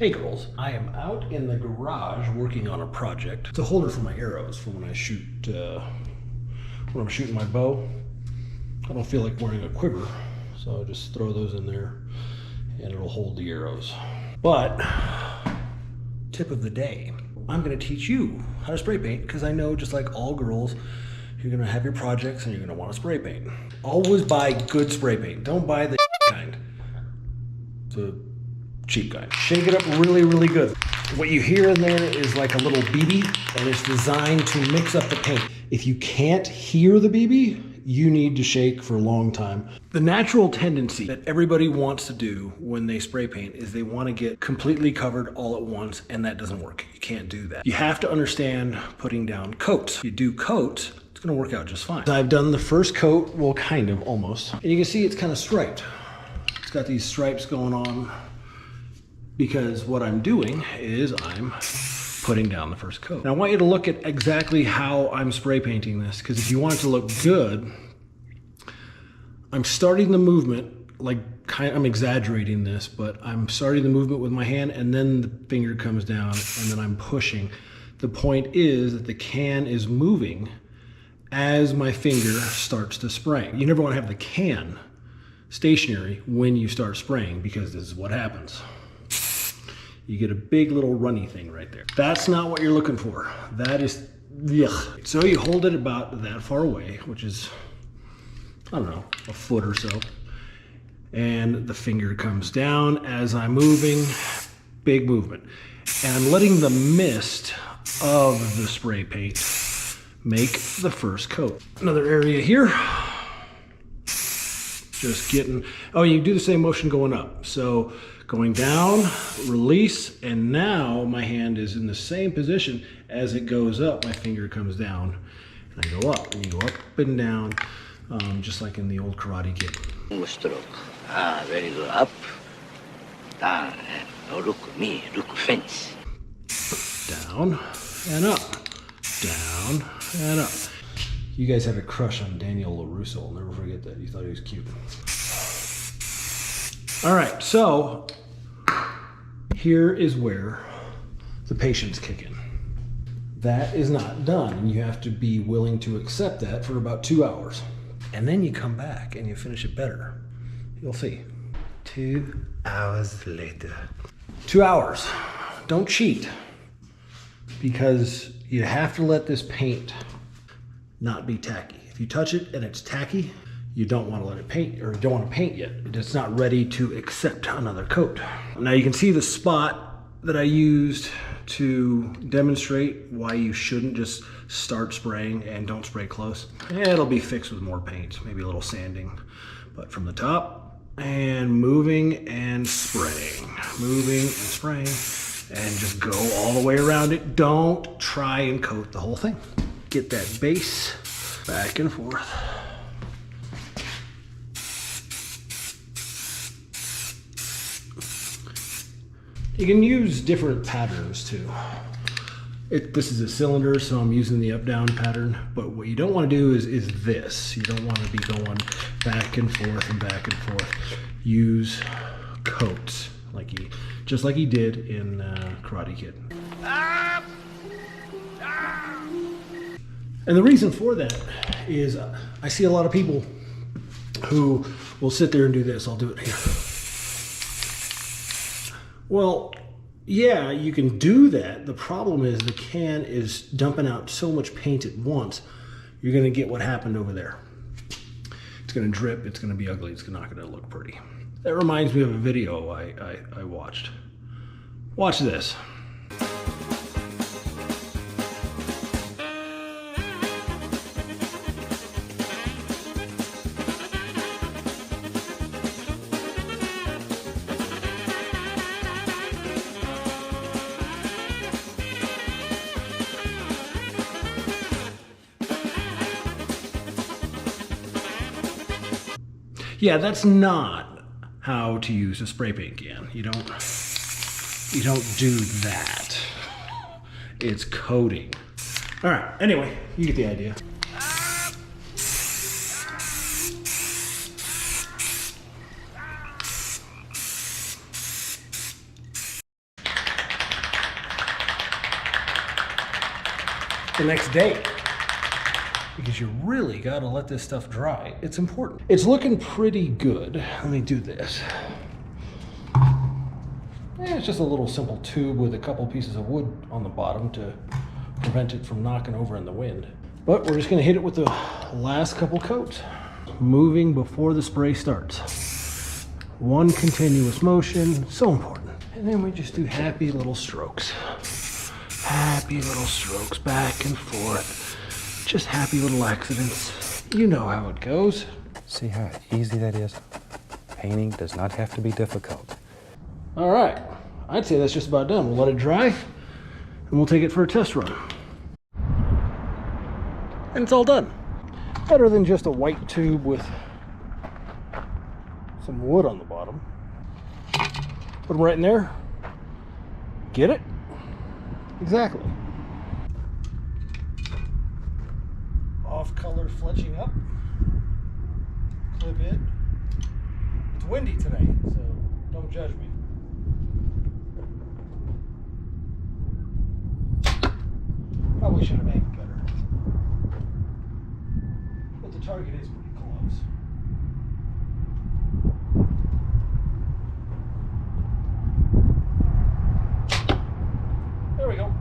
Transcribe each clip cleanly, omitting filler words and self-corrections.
Hey girls, I am out in the garage working on a project. It's a holder for my arrows for when I shoot, when I'm shooting my bow. I don't feel like wearing a quiver, so I'll just throw those in there and it'll hold the arrows. But, tip of the day, I'm gonna teach you how to spray paint because I know just like all girls, you're gonna have your projects and you're gonna wanna spray paint. Always buy good spray paint. Don't buy the kind. The cheap kind. Shake it up really, really good. What you hear in there is like a little BB, and it's designed to mix up the paint. If you can't hear the BB, you need to shake for a long time. The natural tendency that everybody wants to do when they spray paint is they want to get completely covered all at once, and that doesn't work. You can't do that. You have to understand putting down coats. If you do coats, it's gonna work out just fine. I've done the first coat, well, kind of, almost. And you can see it's kind of striped. It's got these stripes going on because what I'm doing is I'm putting down the first coat. Now I want you to look at exactly how I'm spray painting this, because if you want it to look good, I'm starting the movement, like I'm exaggerating this, but I'm starting the movement with my hand and then the finger comes down and then I'm pushing. The point is that the can is moving as my finger starts to spray. You never want to have the can stationary when you start spraying, because this is what happens. You get a big little runny thing right there. That's not what you're looking for. That is, yuck. So you hold it about that far away, which is, I don't know, a foot or so. And the finger comes down as I'm moving, big movement. And I'm letting the mist of the spray paint make the first coat. Another area here. Just getting, oh, you do the same motion going up. So going down, release, and now my hand is in the same position. As it goes up, my finger comes down, and I go up, and you go up and down, just like in the old Karate Kid. Stroke. Ah, very good. Up, down, and oh, look me, look fence. Down and up, down and up. You guys have a crush on Daniel LaRusso. I'll never forget that. You thought he was cute. All right, so here is where the patience kick in. That is not done, and you have to be willing to accept that for about 2 hours. And then you come back and you finish it better. You'll see. 2 hours later. 2 hours. Don't cheat, because you have to let this paint not be tacky. If you touch it and it's tacky, you don't want to let it paint, or you don't want to paint yet. It's not ready to accept another coat. Now you can see the spot that I used to demonstrate why you shouldn't just start spraying and don't spray close. It'll be fixed with more paint, maybe a little sanding. But from the top, and moving and spraying, moving and spraying, and just go all the way around it. Don't try and coat the whole thing. Get that base back and forth. You can use different patterns too. This is a cylinder, so I'm using the up-down pattern, but what you don't want to do is this. You don't want to be going back and forth and back and forth. Use coats, just like he did in Karate Kid. And the reason for that is I see a lot of people who will sit there and do this. I'll do it here. Well, yeah, you can do that. The problem is the can is dumping out so much paint at once, you're going to get what happened over there. It's going to drip, it's going to be ugly, it's not going to look pretty. That reminds me of a video I watched. Watch this. Yeah, that's not how to use a spray paint can. You don't do that. It's coating. All right, anyway, you get the idea. the next day. Because you really gotta let this stuff dry. It's important. It's looking pretty good. Let me do this. It's just a little simple tube with a couple pieces of wood on the bottom to prevent it from knocking over in the wind. But we're just gonna hit it with the last couple coats. Moving before the spray starts. One continuous motion, so important. And then we just do happy little strokes. Happy little strokes back and forth. Just happy little accidents. You know how it goes. See how easy that is? Painting does not have to be difficult. All right, I'd say that's just about done. We'll let it dry and we'll take it for a test run. And it's all done. Better than just a white tube with some wood on the bottom. Put them right in there. Get it? Exactly. Off color fletching up. Clip it. It's windy today, so don't judge me. Probably should have aimed better. But the target is pretty close. There we go.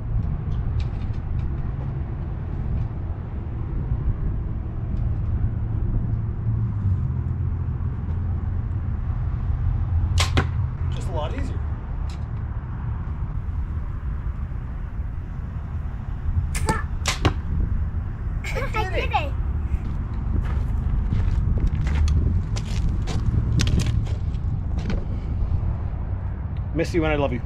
Just a lot easier. I did it. Miss you when I love you.